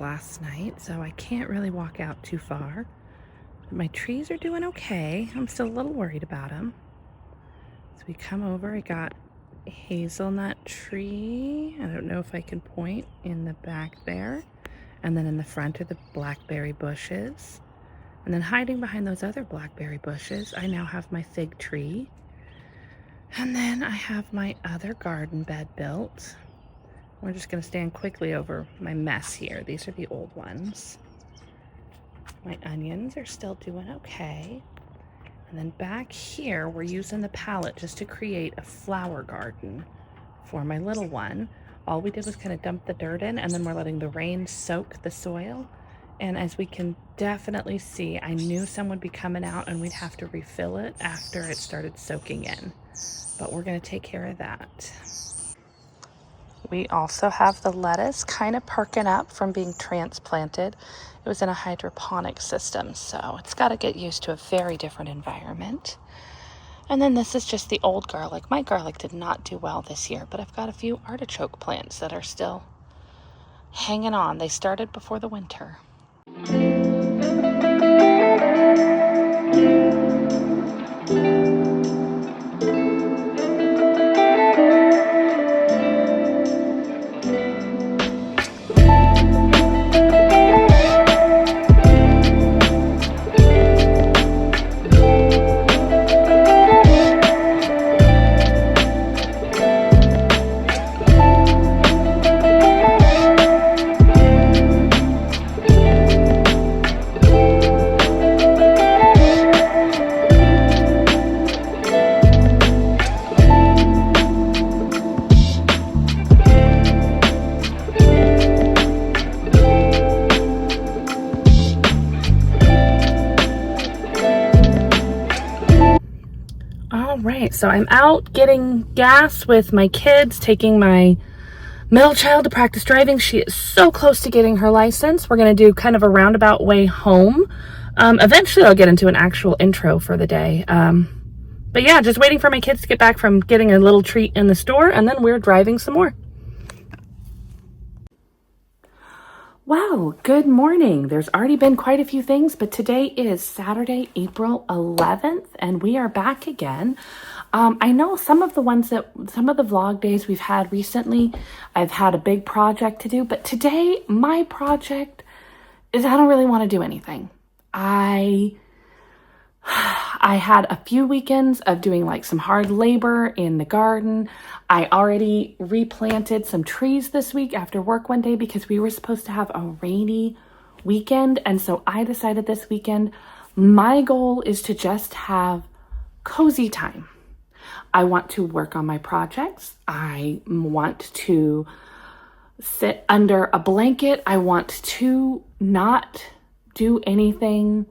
last night, so I can't really walk out too far. My trees are doing okay. I'm still a little worried about them. So we come over, I got a hazelnut tree. I don't know if I can point in the back there. And then in the front are the blackberry bushes. And then hiding behind those other blackberry bushes, I now have my fig tree. And then I have my other garden bed built. We're just going to stand quickly over my mess here. These are the old ones. My onions are still doing okay. And then back here, we're using the palette just to create a flower garden for my little one. All we did was kind of dump the dirt in, and then we're letting the rain soak the soil. And as we can definitely see, I knew some would be coming out and we'd have to refill it after it started soaking in. But we're going to take care of that. We also have the lettuce kind of perking up from being transplanted. It was in a hydroponic system, so it's got to get used to a very different environment. And then this is just the old garlic. My garlic did not do well this year, but I've got a few artichoke plants that are still hanging on. They started before the winter. Right, so I'm out getting gas with my kids, taking my middle child to practice driving. She is so close to getting her license. We're going to do kind of a roundabout way home. Eventually I'll get into an actual intro for the day. But yeah, just waiting for my kids to get back from getting a little treat in the store, and then we're driving some more. Wow, good morning. There's already been quite a few things, but today is Saturday, April 11th, and we are back again. I know some of the vlog days we've had recently, I've had a big project to do, but today my project is I don't really want to do anything. I had a few weekends of doing like some hard labor in the garden. I already replanted some trees this week after work one day because we were supposed to have a rainy weekend. And so I decided this weekend, my goal is to just have cozy time. I want to work on my projects. I want to sit under a blanket. I want to not do anything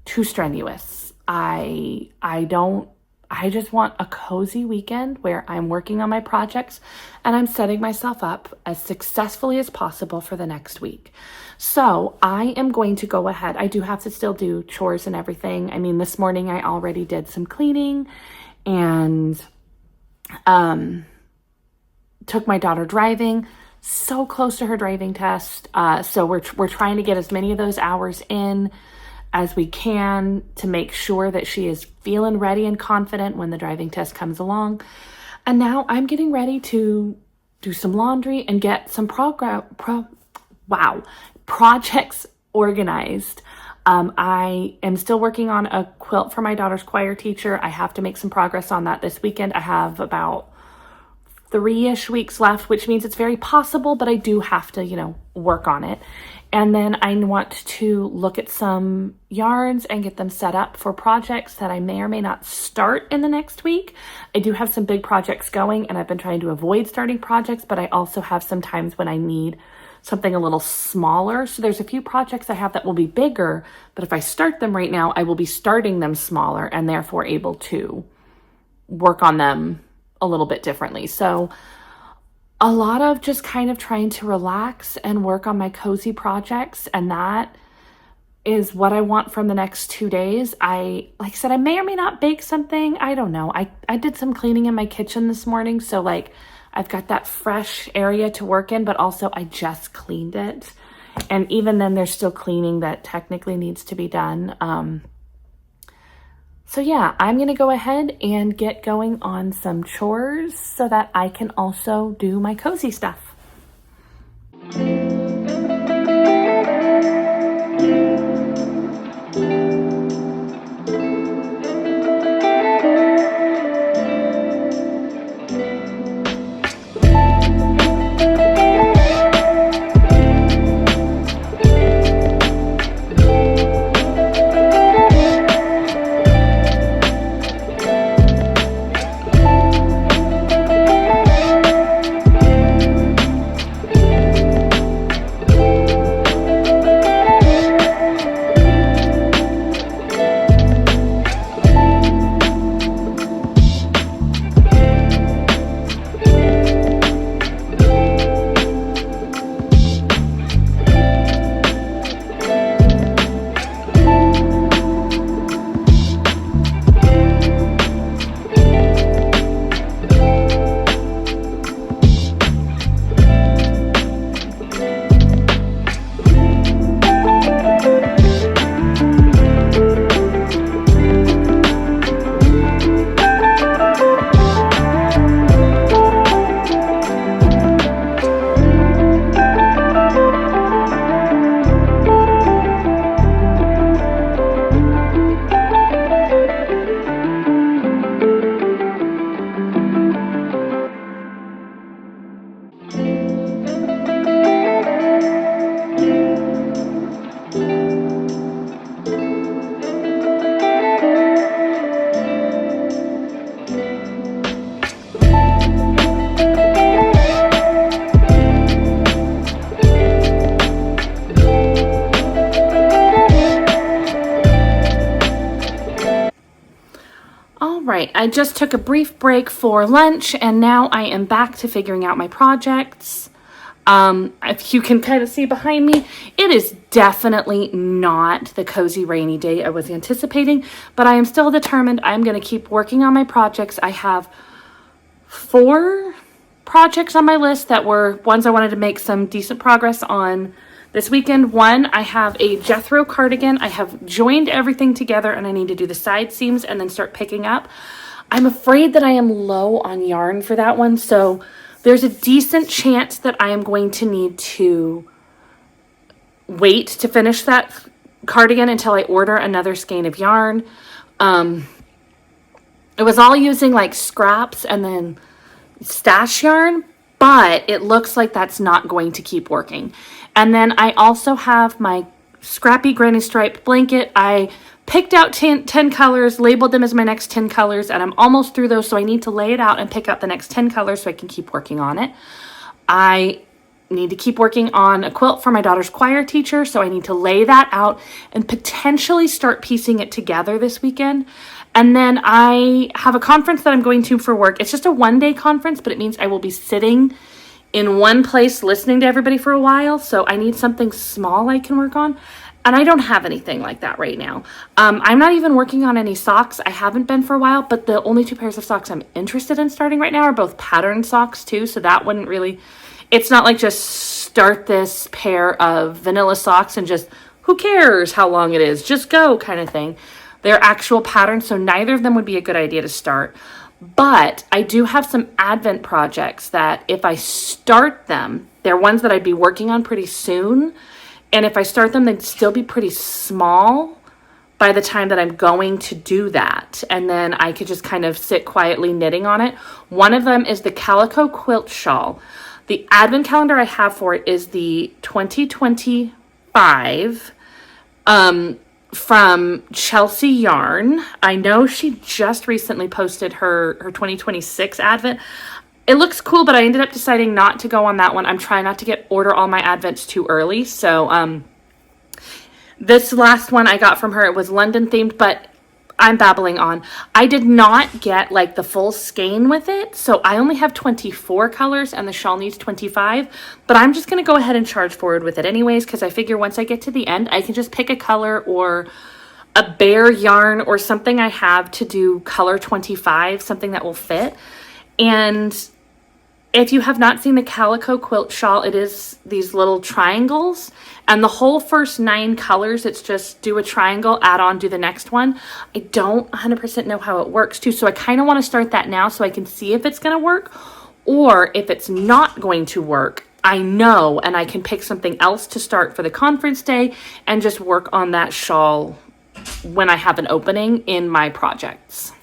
too strenuous. I just want a cozy weekend where I'm working on my projects and I'm setting myself up as successfully as possible for the next week. So I am going to go ahead. I do have to still do chores and everything. I mean, this morning I already did some cleaning and took my daughter driving. So close to her driving test. So we're trying to get as many of those hours in as we can to make sure that she is feeling ready and confident when the driving test comes along. And now I'm getting ready to do some laundry and get some projects organized. I am still working on a quilt for my daughter's choir teacher. I have to make some progress on that this weekend. I have about 3-ish weeks left, which means it's very possible, but I do have to, work on it. And then I want to look at some yarns and get them set up for projects that I may or may not start in the next week. I do have some big projects going, and I've been trying to avoid starting projects, but I also have some times when I need something a little smaller. So there's a few projects I have that will be bigger, but if I start them right now, I will be starting them smaller and therefore able to work on them a little bit differently. So a lot of just kind of trying to relax and work on my cozy projects. And that is what I want from the next 2 days. Like I said, I may or may not bake something. I don't know. I did some cleaning in my kitchen this morning. So I've got that fresh area to work in, but also I just cleaned it. And even then there's still cleaning that technically needs to be done. So yeah, I'm gonna go ahead and get going on some chores so that I can also do my cozy stuff. Right, I just took a brief break for lunch and now I am back to figuring out my projects. If you can kind of see behind me, it is definitely not the cozy rainy day I was anticipating, but I am still determined I'm going to keep working on my projects. I have 4 projects on my list that were ones I wanted to make some decent progress on this weekend. One, I have a Jethro cardigan. I have joined everything together and I need to do the side seams and then start picking up. I'm afraid that I am low on yarn for that one, so there's a decent chance that I am going to need to wait to finish that cardigan until I order another skein of yarn. It was all using like scraps and then stash yarn, but it looks like that's not going to keep working. And then I also have my scrappy granny stripe blanket. I picked out 10 colors, labeled them as my next 10 colors, and I'm almost through those, so I need to lay it out and pick out the next 10 colors so I can keep working on it. I need to keep working on a quilt for my daughter's choir teacher, so I need to lay that out and potentially start piecing it together this weekend. And then I have a conference that I'm going to for work. It's just a one-day conference, but it means I will be sitting in one place listening to everybody for a while, so I need something small I can work on, and I don't have anything like that right now. I'm not even working on any socks. I haven't been for a while, but the only 2 pairs of socks I'm interested in starting right now are both patterned socks too, so that wouldn't really, it's not like just start this pair of vanilla socks and just, who cares how long it is, just go kind of thing. They're actual patterns, so neither of them would be a good idea to start. But I do have some Advent projects that if I start them, they're ones that I'd be working on pretty soon. And if I start them, they'd still be pretty small by the time that I'm going to do that. And then I could just kind of sit quietly knitting on it. One of them is the Calico Quilt Shawl. The Advent calendar I have for it is the 2025 from Chelsea Yarn. I know she just recently posted her 2026 Advent. It looks cool, but I ended up deciding not to go on that one. I'm trying not to order all my Advents too early. So this last one I got from her, it was London themed, but I'm babbling on. I did not get like the full skein with it, so I only have 24 colors and the shawl needs 25, but I'm just going to go ahead and charge forward with it anyways, because I figure once I get to the end, I can just pick a color or a bare yarn or something I have to do color 25, something that will fit. And If you have not seen the Calico Quilt Shawl, it is these little triangles, and the whole first 9 colors, it's just do a triangle, add on, do the next one. I don't 100% know how it works too, so I kind of want to start that now so I can see if it's going to work, or if it's not going to work, I know, and I can pick something else to start for the conference day and just work on that shawl when I have an opening in my projects.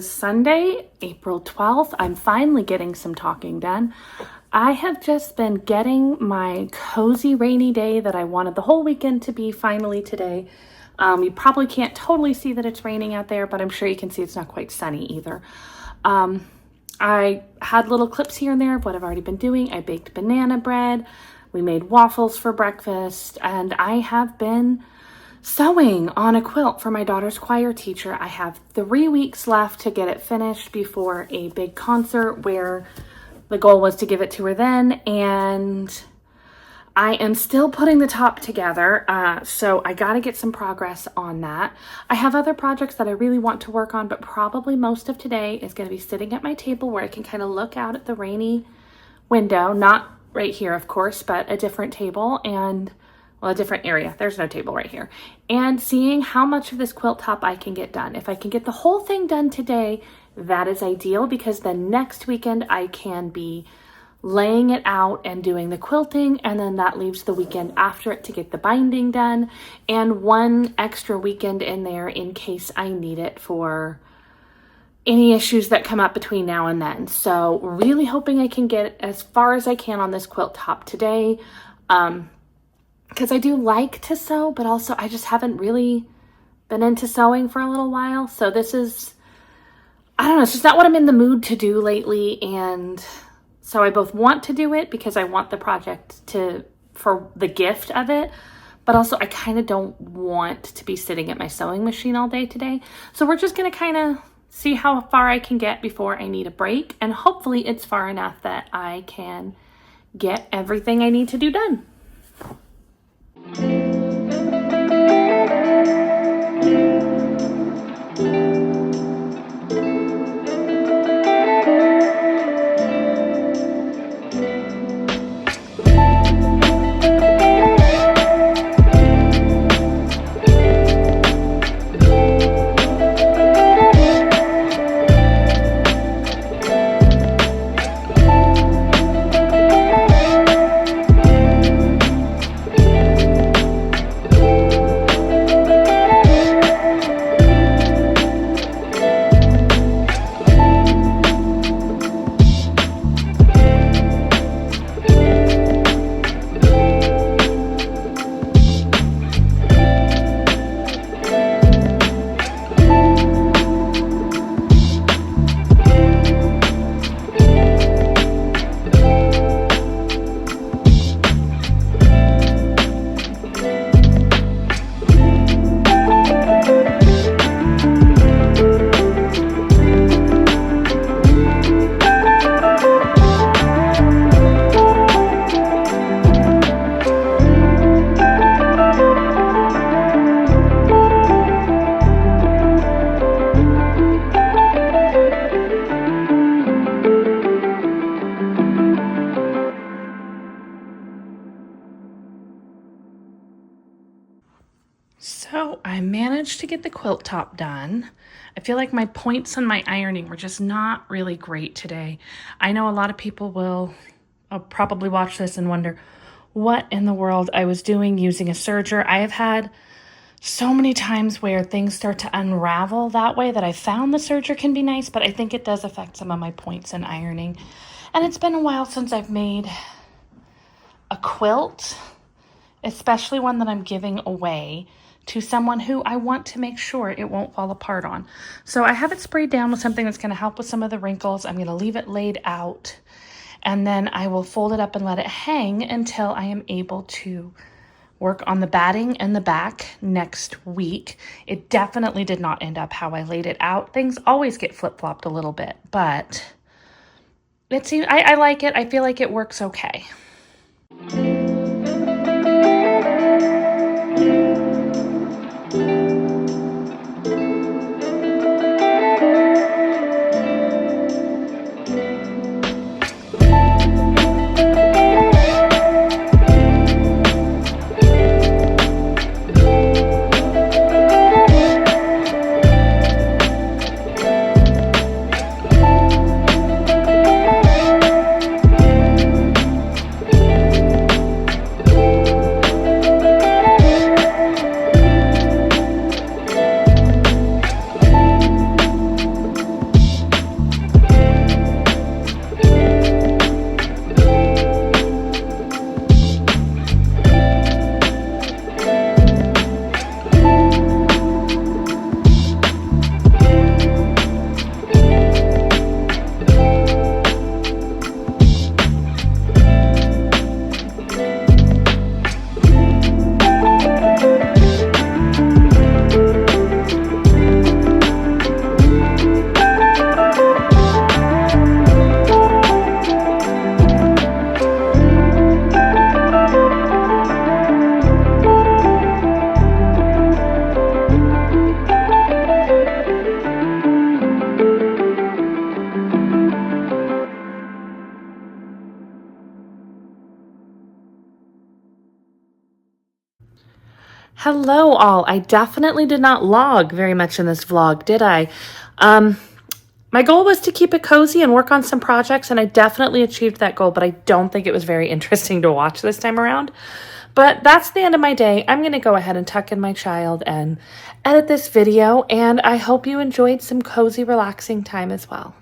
is Sunday, April 12th. I'm finally getting some talking done. I have just been getting my cozy rainy day that I wanted the whole weekend to be finally today. You probably can't totally see that it's raining out there, but I'm sure you can see it's not quite sunny either. I had little clips here and there of what I've already been doing. I baked banana bread. We made waffles for breakfast, and I have been sewing on a quilt for my daughter's choir teacher. I have 3 weeks left to get it finished before a big concert where the goal was to give it to her then, and I am still putting the top together, so I got to get some progress on that. I have other projects that I really want to work on, but probably most of today is going to be sitting at my table where I can kind of look out at the rainy window, not right here, of course, but a different table and, well, a different area. There's no table right here. And seeing how much of this quilt top I can get done. If I can get the whole thing done today, that is ideal, because then next weekend I can be laying it out and doing the quilting, and then that leaves the weekend after it to get the binding done, and one extra weekend in there in case I need it for any issues that come up between now and then. So really hoping I can get as far as I can on this quilt top today, because I do like to sew, but also I just haven't really been into sewing for a little while. So this is, I don't know, it's just not what I'm in the mood to do lately, and so I both want to do it because I want the project for the gift of it, but also I kind of don't want to be sitting at my sewing machine all day today. So we're just going to kind of see how far I can get before I need a break, and hopefully it's far enough that I can get everything I need to do done. So I managed to get the quilt top done. I feel like my points on my ironing were just not really great today. I know a lot of people will probably watch this and wonder what in the world I was doing using a serger. I have had so many times where things start to unravel that way that I found the serger can be nice, but I think it does affect some of my points in ironing. And it's been a while since I've made a quilt, especially one that I'm giving away to someone who I want to make sure it won't fall apart on. So I have it sprayed down with something that's going to help with some of the wrinkles. I'm going to leave it laid out, and then I will fold it up and let it hang until I am able to work on the batting and the back next week. It definitely did not end up how I laid it out. Things always get flip-flopped a little bit, but it seems I like it. I feel like it works okay. Hello all. I definitely did not log very much in this vlog, did I? My goal was to keep it cozy and work on some projects, and I definitely achieved that goal, but I don't think it was very interesting to watch this time around. But that's the end of my day. I'm going to go ahead and tuck in my child and edit this video, and I hope you enjoyed some cozy, relaxing time as well.